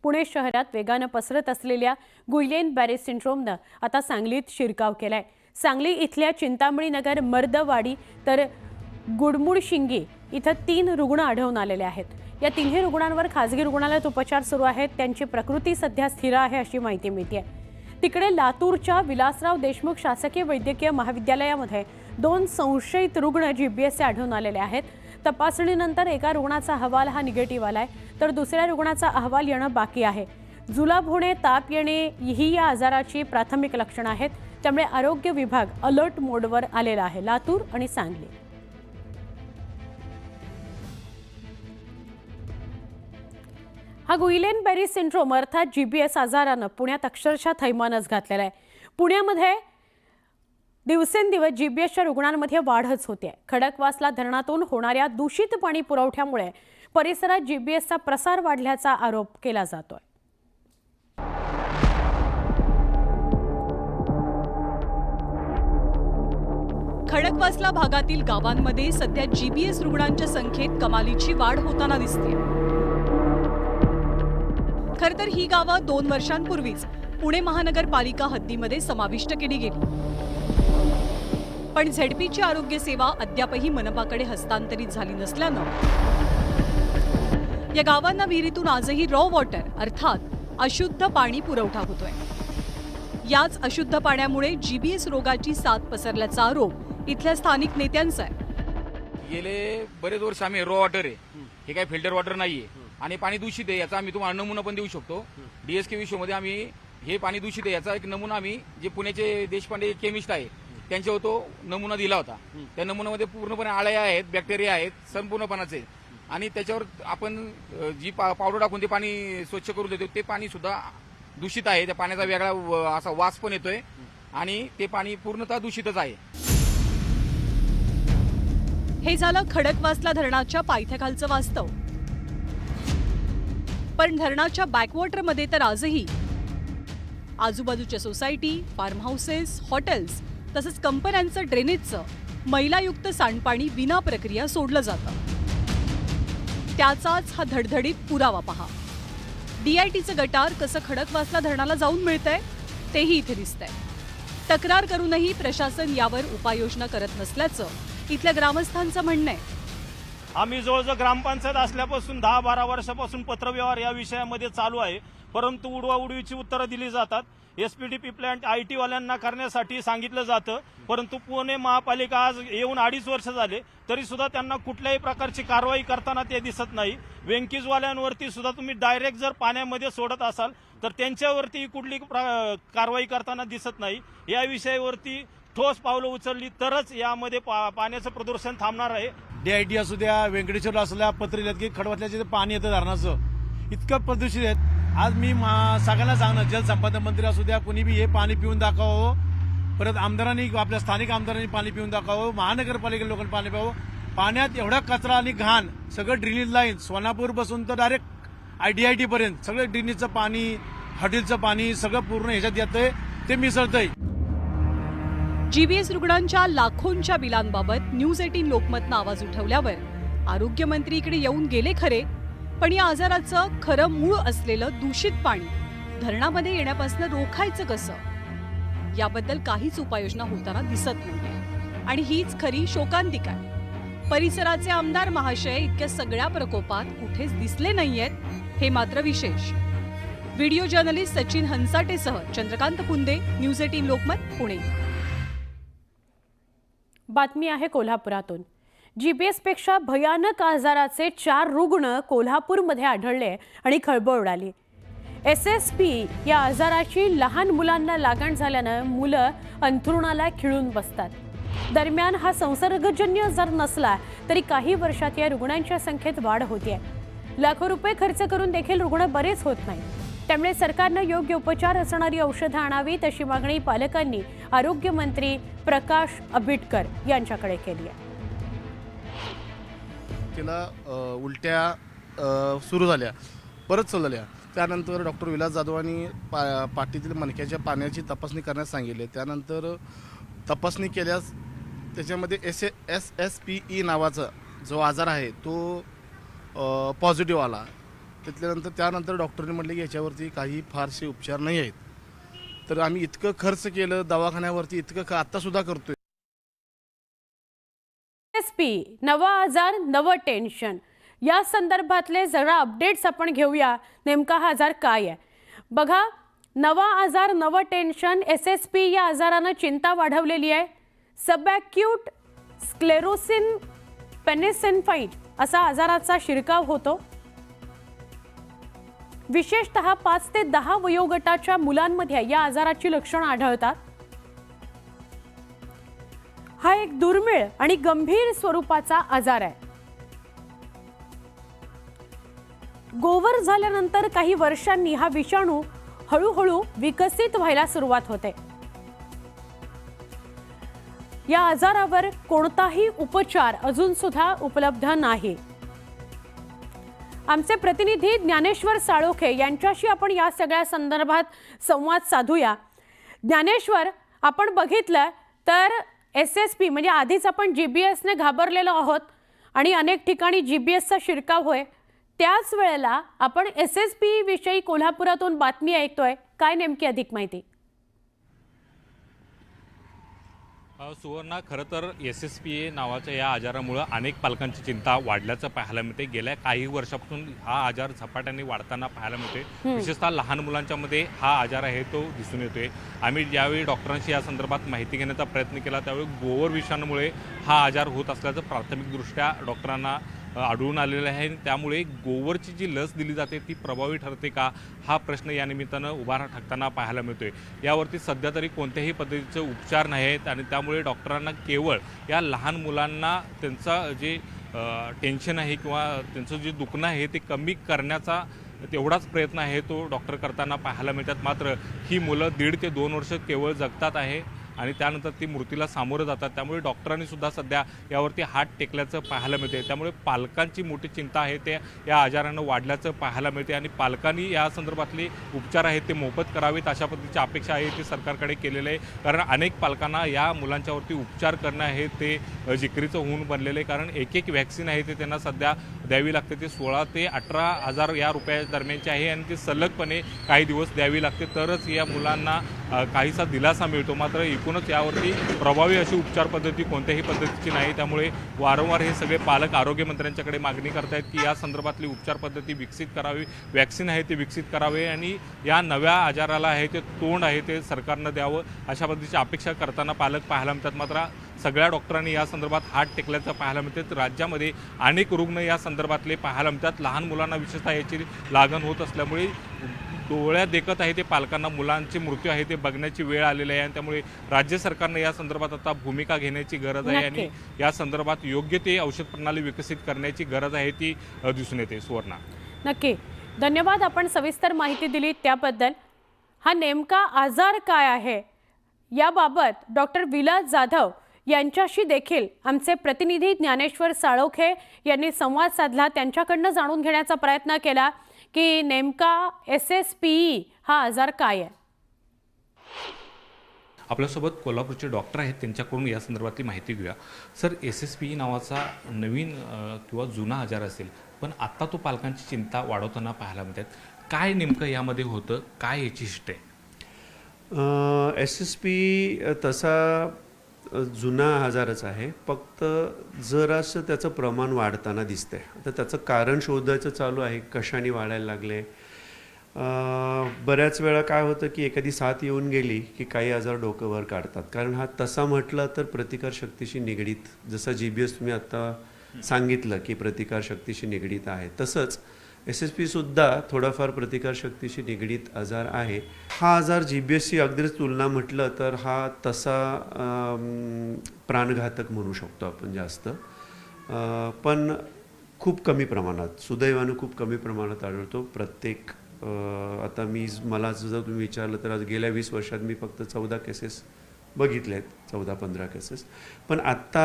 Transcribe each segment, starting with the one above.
पुणे शहरात वेगाने पसरत असलेल्या गुइलेन बॅरे सिंड्रोमने आता सांगलीत शिरकाव केलाय। सांगली इथल्या चिंतामणी नगर मर्दवाडी तर गुडमुडशिंगी इथं 3 रुग्ण आढळून आलेले आहेत। या तिन्ही रुग्णांवर खासगी रुग्णालयात उपचार सुरू आहेत। त्यांची प्रकृती सध्या स्थिर आहे अशी माहिती मिळते। तिकडे लातूरच्या विलासराव देशमुख शासकीय वैद्यकीय महाविद्यालयामध्ये 2 संशयित रुग्ण जीबीएसचे आढळून आलेले आहेत। तपासणीनंतर एका रुग्णाचा अहवाल हा निगेटिव्ह आलाय तर दुसऱ्या रुग्णाचा अहवाल येणं बाकी आहे। जुलाब होणे, ताप येणे ही या आजाराची प्राथमिक लक्षणं आहेत। त्यामुळे आरोग्य विभाग अलर्ट मोडवर आलेला आहे लातूर आणि सांगली। हा गुइलेन बॅरे सिंड्रोम अर्थात जीबीएस आजारानं पुण्यात अक्षरशः थैमानच घातलेला आहे। पुण्यामध्ये दिवसेंदिवस जीबीएसच्या रुग्णांमध्ये वाढच होते। खडकवासला धरणातून होणाऱ्या दूषित पाणी पुरवठ्यामुळे परिसरात जीबीएसचा प्रसार वाढल्याचा आरोप केला जातोय। खडकवासला भागातील गावांमध्ये सध्या जीबीएस रुग्णांच्या संख्येत कमालीची वाढ होताना दिसते। खरं तर ही गावं 2 वर्षांपूर्वीच पुणे महानगरपालिका हद्दीमध्ये समाविष्ट केली गेली, पण झेडपीची आरोग्य सेवा अद्यापही मनपाकडे हस्तांतरित झाली नसल्यानं या गावांना विहिरीतून आजही रॉ वॉटर अर्थात अशुद्ध पाणी पुरवठा होतोय। याच अशुद्ध पाण्यामुळे जीबीएस रोगाची साथ पसरल्याचा आरोप इथल्या स्थानिक नेत्यांचा आहे। गेले बरेच वर्ष आम्ही रॉ वॉटर आहे, हे काही फिल्टर वॉटर नाहीये आणि पाणी दूषित आहे याचा आम्ही तुम्हाला नमुना पण देऊ शकतो। डीएसके विश्वमध्ये आम्ही हे पाणी दूषित आहे याचा एक नमुना आम्ही जे पुण्याचे देशपांडे केमिस्ट आहे त्यांच्यावर तो नमुना दिला होता। त्या नमुन्यामध्ये पूर्णपणे आळ्या आहेत, बॅक्टेरिया आहेत संपूर्णपणाचे, आणि त्याच्यावर आपण जी पावडर टाकून ते पाणी स्वच्छ करून देतो ते पाणी सुद्धा दूषित आहे। त्या पाण्याचा वेगळा असा वास पण येतोय आणि ते पाणी पूर्णतः दूषितच आहे। हे झालं खडकवासला धरणाच्या पायथ्याखालचं वास्तव, पण धरणाच्या बॅकवॉटरमध्ये तर आजही आजूबाजूच्या सोसायटी, फार्म हाऊसेस, हॉटेल्स तसंच कंपन्यांचं ड्रेनेजचं मैलायुक्त सांडपाणी विना प्रक्रिया सोडलं जातं। त्याचाच हा धडधडीत पुरावा पहा। डीआयटीचं गटार कसं खडकवासला धरणाला जाऊन मिळतंय तेही इथे दिसतंय। तक्रार करूनही प्रशासन यावर उपाययोजना करत नसल्याचं इथल्या ग्रामस्थांचं म्हणणं आहे। आम्ही जवळजवळ ग्रामपंचायत असल्यापासून 10-12 वर्षापासून पत्रव्यवहार या विषयामध्ये चालू आहे, परंतु उडवाउडवीची उत्तरं दिली जातात। एसपीडीपी प्लांट आयटी वाल्यांना करण्यासाठी सांगितलं जातं, परंतु पुणे महापालिका आज येऊन 2.5 वर्ष झाले तरी सुद्धा त्यांना कुठल्याही प्रकारची कारवाई करताना ते दिसत नाही। वेंकीजवाल्यांवरती सुद्धा तुम्ही डायरेक्ट जर पाण्यामध्ये सोडत असाल तर त्यांच्यावरती कुठली कारवाई करताना दिसत नाही। या विषयावरती ठोस पावलं उचलली तरच यामध्ये पाण्याचं प्रदूषण थांबणार आहे। डीआयटी असू द्या, व्यंकटेश्वरला असू द्या, पत्रीला की खडकवासल्याचे पाणी येतं धरणाचं इतकं प्रदूषित आहे। आज मी सगळ्यांना सांगणार, जलसंपदा मंत्री असू द्या कोणी बी हे पाणी पिऊन दाखवावं, परत आमदारांनी आपल्या स्थानिक आमदारांनी पाणी पिऊन दाखवावं, महानगरपालिकेच्या लोकांनी पाणी प्यावं। पाण्यात एवढा कचरा आणि घाण, सगळं ड्रेनेज लाईन सोनापूर बसून तर डायरेक्ट डीआयटी पर्यंत सगळं ड्रेनेजचं पाणी, हॉटेलचं पाणी सगळं पूर्ण ह्याच्यात येतंय, ते मिसळतंय। जीबीएस रुग्णांच्या लाखोंच्या बिलांबाबत न्यूज 18 लोकमतनं आवाज उठवल्यावर आरोग्यमंत्री इकडे येऊन गेले खरे, पण या आजाराचं खरं मूळ असलेलं दूषित पाणी धरणामध्ये येण्यापासून रोखायचं कसं याबद्दल काहीच उपाययोजना होताना दिसत नाहीये। आणि हीच खरी शोकांतिका आहे। परिसराचे आमदार महाशय इतक्या सगळ्या प्रकोपात कुठेच दिसले नाहीयेत हे मात्र विशेष। व्हिडिओ जर्नलिस्ट सचिन हंसाटेसह चंद्रकांत पुंदे, न्यूज 18 लोकमत, पुणे। बातमी आहे कोल्हापुरातून। जीबीएस पेक्षा भयानक आजाराचे 4 रुग्ण कोल्हापूरमध्ये आढळले आणि खळबळ उडाली। एसएसपी या आजाराची लहान मुलांना लागण झाल्यानं मुलं अंथरुणाला खिळून बसतात। दरम्यान हा संसर्गजन्य आजार नसला तरी काही वर्षात या रुग्णांच्या संख्येत वाढ होते। लाखो रुपये खर्च करून देखील रुग्ण बरेच होत नाही। त्यामुळे सरकारनं योग्य उपचार असणारी औषधं आणावीत अशी मागणी पालकांनी आरोग्यमंत्री प्रकाश आंबेडकर यांच्याकडे केली आहे। तिला उलट्या सुरू झाल्या, परत चालू झाल्या। त्यानंतर डॉक्टर विलास जाधवांनी पाठीतील मणक्याच्या पाण्याची तपासणी करण्यास सांगितले। त्यानंतर तपासणी केल्यास त्याच्यामध्ये SSPE नावाचा जो आजार आहे तो पॉझिटिव्ह आला। त्यानंतर डॉक्टरने म्हटले की याच्यावरती काही फारसे उपचार नाही आहेत. तर आम्ही इतकं खर्च केलं दवाखान्यावरती, इतकं आत्तासुद्धा करतोय. एसपी नवा आजार नवं टेन्शन या संदर्भातले जरा अपडेट्स आपण घेऊया. नेमका हा आजार काय आहे बघा. नवा आजार नवं टेन्शन. SSP या आजारानं चिंता वाढवलेली आहे. सबॲक्यूट स्क्लेरोसिन पेनिसेन्फाइड असा आजाराचा शिरकाव होतो. विशेषतः 5 ते 10 वयोगटाच्या मुलांमध्ये या आजाराची लक्षणं आढळतात. हा एक दुर्मिळ आणि गंभीर स्वरूपाचा आजार आहे. गोवर झाल्यानंतर काही वर्षांनी हा विषाणू हळूहळू विकसित व्हायला सुरुवात होते. या आजारावर कोणताही उपचार अजून सुद्धा उपलब्ध नाही. आमचे प्रतिनिधी ज्ञानेश्वर साळोखे यांच्याशी आपण या सगळ्या संदर्भात संवाद साधूया. ज्ञानेश्वर, आपण बघितलं तर SSP म्हणजे आधीच आपण GBSने घाबरलेलो आहोत आणि अनेक ठिकाणी GBSचा शिरकाव होय. त्याच वेळेला आपण SSP विषयी कोल्हापुरातून बातमी ऐकतोय. काय नेमकी अधिक माहिती? सुवर्णा, खरं तर SSP नावाच्या या आजारामुळं अनेक पालकांची चिंता वाढल्याचं पाहायला मिळते. गेल्या काही वर्षापासून हा आजार झपाट्याने वाढताना पाहायला मिळते. विशेषतः लहान मुलांच्या मध्ये हा आजार आहे तो दिसून येतोय. आम्ही ज्यावेळी डॉक्टरांशी या संदर्भात माहिती घेण्याचा प्रयत्न केला त्यावेळी गोवर विषाणूमुळे हा आजार होत असल्याचं प्राथमिकदृष्ट्या डॉक्टरांना आढळून आलेलं आहे. त्यामुळे गोवरची जी लस दिली जाते ती प्रभावी ठरते का, हा प्रश्न या निमित्तानं उभा ठाकताना पाहायला मिळतोय. यावरती सध्या तरी कोणत्याही पद्धतीचे उपचार नाही आहेत आणि त्यामुळे डॉक्टरांना केवळ या लहान मुलांना त्यांचं जे टेन्शन आहे किंवा त्यांचं जे दुखणं आहे ते कमी करण्याचा तेवढाच प्रयत्न आहे तो डॉक्टर करताना पाहायला मिळतात. मात्र ही मुलं 1.5 ते 2 वर्ष केवळ जगतात आहे आणि त्यानंतर ती मृत्यूला सामोरं जातात. त्यामुळे डॉक्टरांनी सुद्धा सध्या यावरती हात टेकल्याचं पाहायला मिळते. त्यामुळे पालकांची मोठी चिंता आहे ते या आजारानं वाढल्याचं पाहायला मिळते आणि पालकांनी या संदर्भातले उपचार आहेत ते मोफत करावेत अशा पद्धतीची अपेक्षा आहे ती सरकारकडे केलेलं आहे. कारण अनेक पालकांना या मुलांच्यावरती उपचार करणं आहे ते जिकरीचं होऊन बनलेलं आहे. कारण एक व्हॅक्सिन आहे ते त्यांना सध्या द्यावी लागते. ते 16 ते 18,000 या रुपया दरम्यानची आहे आणि ती सलगपणे काही दिवस द्यावी लागते तरच या मुलांना काहीसा दिलासा मिळतो. मात्र एकूणच यावरती प्रभावी अशी उपचार पद्धती कोणत्याही पद्धतीची नाही. त्यामुळे वारंवार हे सगळे पालक आरोग्यमंत्र्यांच्याकडे मागणी करतायत की या संदर्भातली उपचार पद्धती विकसित करावी, व्हॅक्सिन आहे ते विकसित करावे आणि या नव्या आजाराला आहे ते तोंड आहे ते सरकारनं द्यावं अशा पद्धतीची अपेक्षा करताना पालक पाहायला मिळतात. मात्र सगळ्या डॉक्टरांनी या संदर्भात हात टेकल्याचं पाहायला मिळते. राज्यामध्ये अनेक रुग्ण या संदर्भातले पाहायला मिळतात. लहान मुलांना विशेषतः याची लागण होत असल्यामुळे डोळ्यात देखत आहे ते पालकांना मुलांचे मृत्यू आहे ते बघण्याची वेळ आलेली आहे आणि त्यामुळे राज्य सरकारने या संदर्भात आता भूमिका घेण्याची गरज आहे आणि या संदर्भात योग्य ते औषध प्रणाली विकसित करण्याची गरज आहे ती दिसून येते. सुवर्णा, नक्की धन्यवाद. आपण सविस्तर माहिती दिली त्याबद्दल. हा नेमका आजार काय आहे याबाबत डॉक्टर विलास जाधव यांच्याशी देखील आमचे प्रतिनिधी ज्ञानेश्वर साळोखे यांनी संवाद साधला. त्यांच्याकडनं जाणून घेण्याचा प्रयत्न केला की नेमका SSPE हा आजार काय आहे. आपल्यासोबत कोल्हापूरचे डॉक्टर आहेत त्यांच्याकडून या संदर्भातली माहिती घेऊया. सर, SSPE नावाचा नवीन किंवा जुना आजार असेल पण आत्ता तो पालकांची चिंता वाढवताना पाहायला मिळतात. काय नेमकं यामध्ये होतं, काय याची हिस्ट्री आहे? SSP तसा जुना आजारच आहे, फक्त जरासं त्याचं प्रमाण वाढताना दिसतंय. तर त्याचं कारण शोधायचं चालू आहे, कशाने वाढायला लागले. बऱ्याच वेळा काय होतं की एखादी साथ येऊन गेली की काही आजार डोकं वर काढतात. कारण हा तसा म्हटलं तर प्रतिकारशक्तीशी निगडीत, जसं GBS तुम्ही आत्ता सांगितलं की प्रतिकारशक्तीशी निगडीत आहे, तसंच SSPसुद्धा थोडाफार प्रतिकारशक्तीशी निगडीत आजार आहे. हा आजार GBSची अगदीच तुलना म्हटलं तर हा तसा प्राणघातक म्हणू शकतो आपण जास्त, पण खूप कमी प्रमाणात, सुदैवानं खूप कमी प्रमाणात आढळतो. प्रत्येक आता मला जर तुम्ही विचारलं तर आज गेल्या 20 वर्षात मी फक्त 14 केसेस बघितले आहेत, 14-15 केसेस. पण आत्ता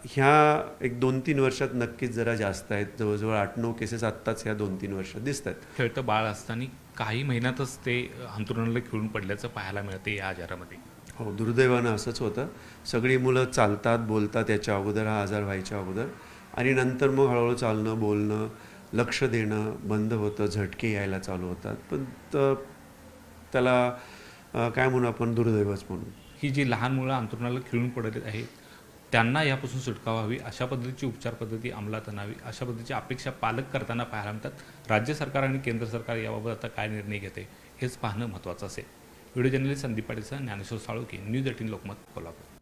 ह्या एक 2-3 वर्षात नक्कीच जरा जास्त आहेत. जवळजवळ 8-9 केसेस आत्ताच ह्या 2-3 वर्षात दिसत आहेत. खेळतं बाळ असताना काही महिन्यातच ते अंथरुणाला खिळून पडल्याचं पाहायला मिळते या आजारामध्ये. हो, दुर्दैवानं असंच होतं. सगळी मुलं चालतात, बोलतात याच्या अगोदर, हा आजार व्हायच्या अगोदर, आणि नंतर मग हळूहळू चालणं, बोलणं लक्ष देणं बंद होतं, झटके यायला चालू होतात. पण त्याला काय म्हणू आपण, दुर्दैवच म्हणू. ही जी लहान मुलं अंथरुणाला खिळून पडत आहेत त्यांना यापासून सुटका व्हावी, अशा पद्धतीची उपचार पद्धती अंमलात आणावी, अशा पद्धतीची अपेक्षा पालक करताना पाहायला मिळतात. राज्य सरकार आणि केंद्र सरकार याबाबत आता काय निर्णय घेते हेच पाहणं महत्त्वाचं असेल. व्हिडिओ जर्नलिस्ट संदीप पाटीलसह ज्ञानेश्वर साळुंखे, न्यूज 18 लोकमत, कोल्हापूर.